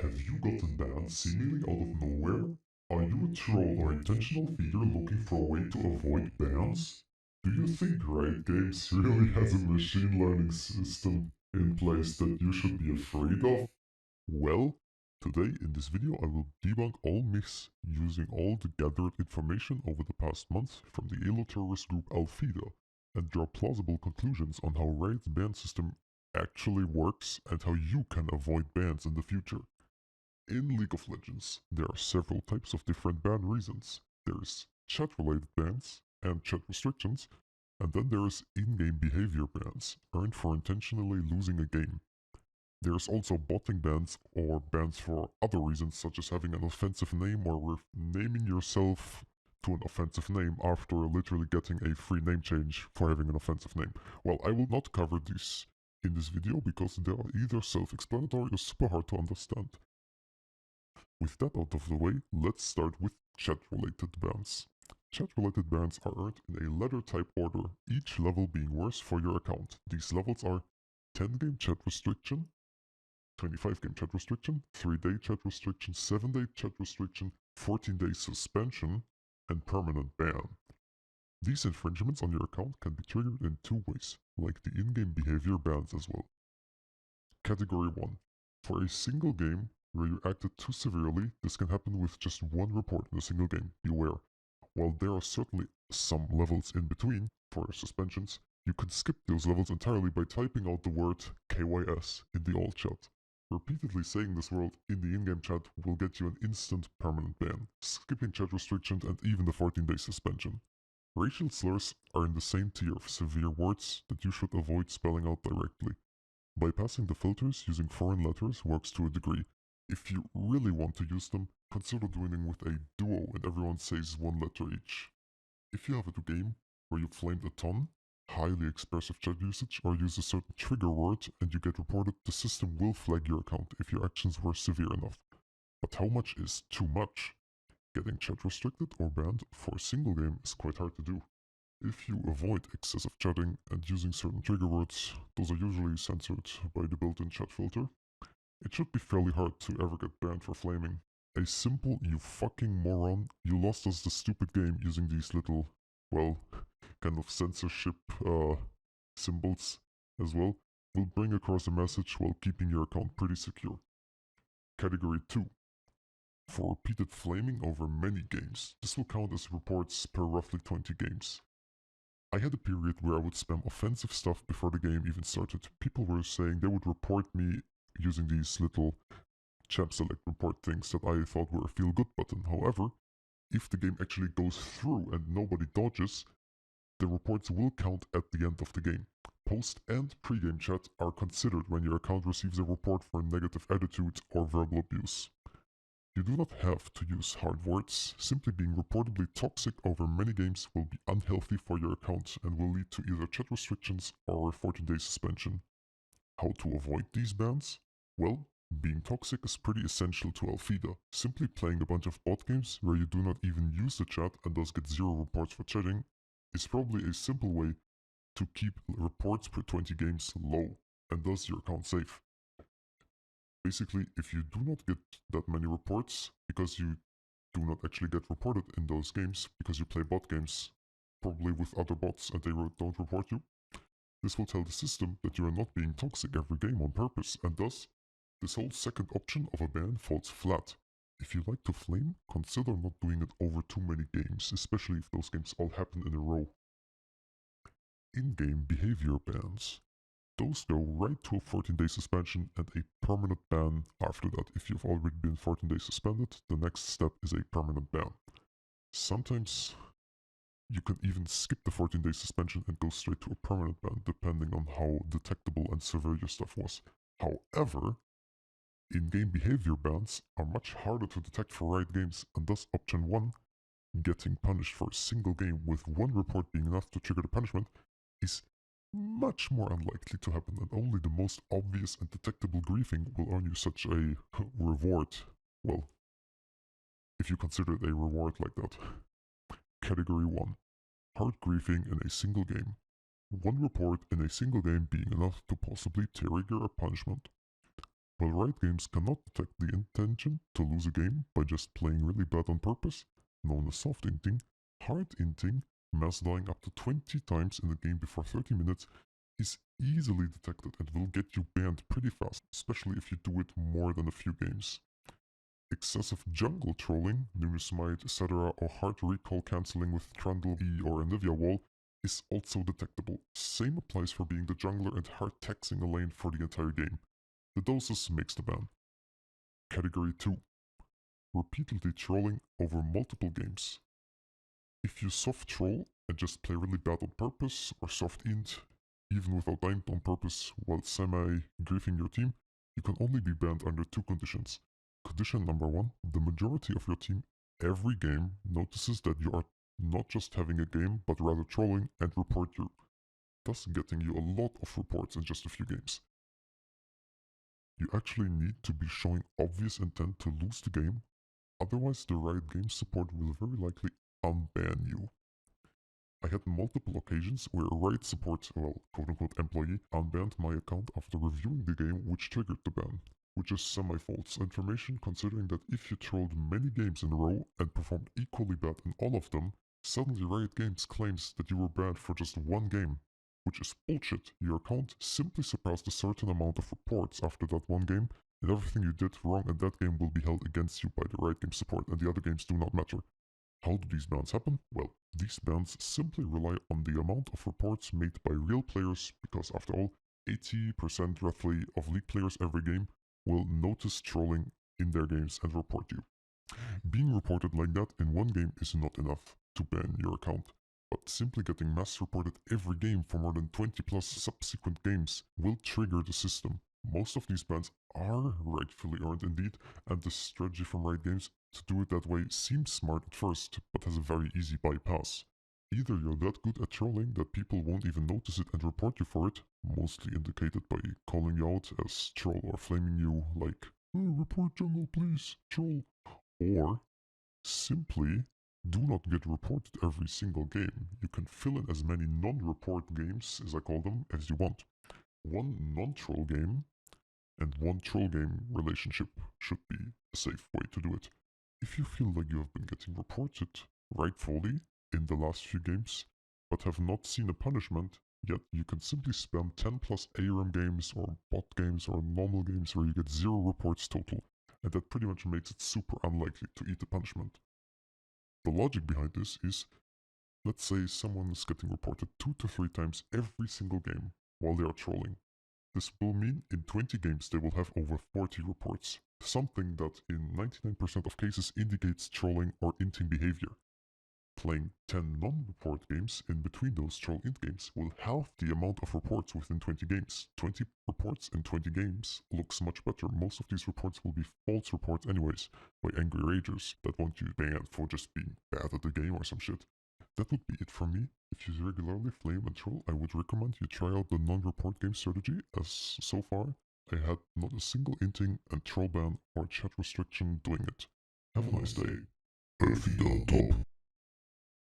Have you gotten banned seemingly out of nowhere? Are you a troll or intentional feeder looking for a way to avoid bans? Do you think Riot Games really has a machine learning system in place that you should be afraid of? Well, today in this video I will debunk all myths using all the gathered information over the past month from the Elo terrorist group Al-Qaeda and draw plausible conclusions on how Riot's ban system actually works and how you can avoid bans in the future. In League of Legends, there are several types of different ban reasons. There's chat-related bans and chat restrictions, and then there's in-game behavior bans, earned for intentionally losing a game. There's also botting bans or bans for other reasons such as having an offensive name or naming yourself to an offensive name after literally getting a free name change for having an offensive name. Well, I will not cover this in this video because they are either self-explanatory or super hard to understand. With that out of the way, let's start with chat-related bans. Chat-related bans are earned in a letter type order, each level being worse for your account. These levels are 10-game chat restriction, 25-game chat restriction, 3-day chat restriction, 7-day chat restriction, 14-day suspension, and permanent ban. These infringements on your account can be triggered in two ways, like the in-game behavior bans as well. Category 1. For a single game where you acted too severely, this can happen with just one report in a single game, beware. While there are certainly some levels in between for suspensions, you could skip those levels entirely by typing out the word KYS in the all chat. Repeatedly saying this word in the in-game chat will get you an instant permanent ban, skipping chat restrictions and even the 14-day suspension. Racial slurs are in the same tier of severe words that you should avoid spelling out directly. Bypassing the filters using foreign letters works to a degree. If you really want to use them, consider doing it with a duo and everyone says one letter each. If you have a game where you flamed a ton, highly expressive chat usage, or use a certain trigger word and you get reported, the system will flag your account if your actions were severe enough. But how much is too much? Getting chat restricted or banned for a single game is quite hard to do. If you avoid excessive chatting and using certain trigger words, those are usually censored by the built-in chat filter, it should be fairly hard to ever get banned for flaming. A simple "you fucking moron, you lost us the stupid game" using these little, well, kind of censorship symbols as well, will bring across a message while keeping your account pretty secure. Category 2. For repeated flaming over many games, this will count as reports per roughly 20 games. I had a period where I would spam offensive stuff before the game even started. People were saying they would report me using these little champ select report things that I thought were a feel good button. However, if the game actually goes through and nobody dodges, the reports will count at the end of the game. Post and pre-game chat are considered when your account receives a report for negative attitude or verbal abuse. You do not have to use hard words. Simply being reportedly toxic over many games will be unhealthy for your account and will lead to either chat restrictions or a 14-day suspension. How to avoid these bans? Well, being toxic is pretty essential to Al-Qaeda. Simply playing a bunch of bot games where you do not even use the chat and thus get 0 reports for chatting is probably a simple way to keep reports per 20 games low and thus your account safe. Basically, if you do not get that many reports because you do not actually get reported in those games because you play bot games, probably with other bots and they don't report you, this will tell the system that you are not being toxic every game on purpose, and thus, this whole second option of a ban falls flat. If you like to flame, consider not doing it over too many games, especially if those games all happen in a row. In-game behavior bans. Those go right to a 14-day suspension and a permanent ban after that. If you've already been 14 days suspended, the next step is a permanent ban. Sometimes you can even skip the 14-day suspension and go straight to a permanent ban, depending on how detectable and severe your stuff was. However, in-game behavior bans are much harder to detect for Riot Games, and thus option 1, getting punished for a single game with one report being enough to trigger the punishment, is much more unlikely to happen, and only the most obvious and detectable griefing will earn you such a reward. Well, if you consider it a reward like that. Category 1. Hard griefing in a single game. One report in a single game being enough to possibly trigger a punishment. While Riot Games cannot detect the intention to lose a game by just playing really bad on purpose, known as soft inting, hard inting, mass dying up to 20 times in the game before 30 minutes, is easily detected and will get you banned pretty fast, especially if you do it more than a few games. Excessive jungle trolling, Numismite, etc., or hard recall cancelling with Trundle E or Anivia wall is also detectable. Same applies for being the jungler and hard taxing a lane for the entire game. The doses makes the ban. Category 2. Repeatedly trolling over multiple games. If you soft troll and just play really bad on purpose, or soft int, even without dying on purpose while semi-griefing your team, you can only be banned under two conditions. Condition number 1, the majority of your team every game notices that you are not just having a game, but rather trolling and report you, thus getting you a lot of reports in just a few games. You actually need to be showing obvious intent to lose the game, otherwise the Riot Games support will very likely unban you. I had multiple occasions where a Riot support, well, quote-unquote employee, unbanned my account after reviewing the game, which triggered the ban. Which is semi-false information, considering that if you trolled many games in a row and performed equally bad in all of them, suddenly Riot Games claims that you were banned for just one game. Which is bullshit. Your account simply surpassed a certain amount of reports after that one game, and everything you did wrong in that game will be held against you by the Riot Games support, and the other games do not matter. How do these bans happen? Well, these bans simply rely on the amount of reports made by real players, because after all, 80% roughly of League players every game will notice trolling in their games and report you. Being reported like that in one game is not enough to ban your account, but simply getting mass reported every game for more than 20 plus subsequent games will trigger the system. Most of these bans are rightfully earned indeed, and the strategy from Riot Games to do it that way seems smart at first, but has a very easy bypass. Either you're that good at trolling that people won't even notice it and report you for it, mostly indicated by calling you out as troll or flaming you like, oh, report jungle please, troll. Or simply do not get reported every single game. You can fill in as many non-report games, as I call them, as you want. One non-troll game and one troll game relationship should be a safe way to do it. If you feel like you have been getting reported rightfully in the last few games, but have not seen a punishment, yet you can simply spam 10 plus ARAM games or bot games or normal games where you get 0 reports total, and that pretty much makes it super unlikely to eat the punishment. The logic behind this is, let's say someone is getting reported 2 to 3 times every single game while they are trolling. This will mean in 20 games they will have over 40 reports, something that in 99% of cases indicates trolling or inting behavior. Playing 10 non-report games in between those troll int games will halve the amount of reports within 20 games. 20 reports in 20 games looks much better. Most of these reports will be false reports anyways, by angry ragers that want you banned for just being bad at the game or some shit. That would be it from me. If you regularly flame and troll, I would recommend you try out the non-report game strategy, as so far I had not a single inting and troll ban or chat restriction doing it. Have a nice day. Effie down top.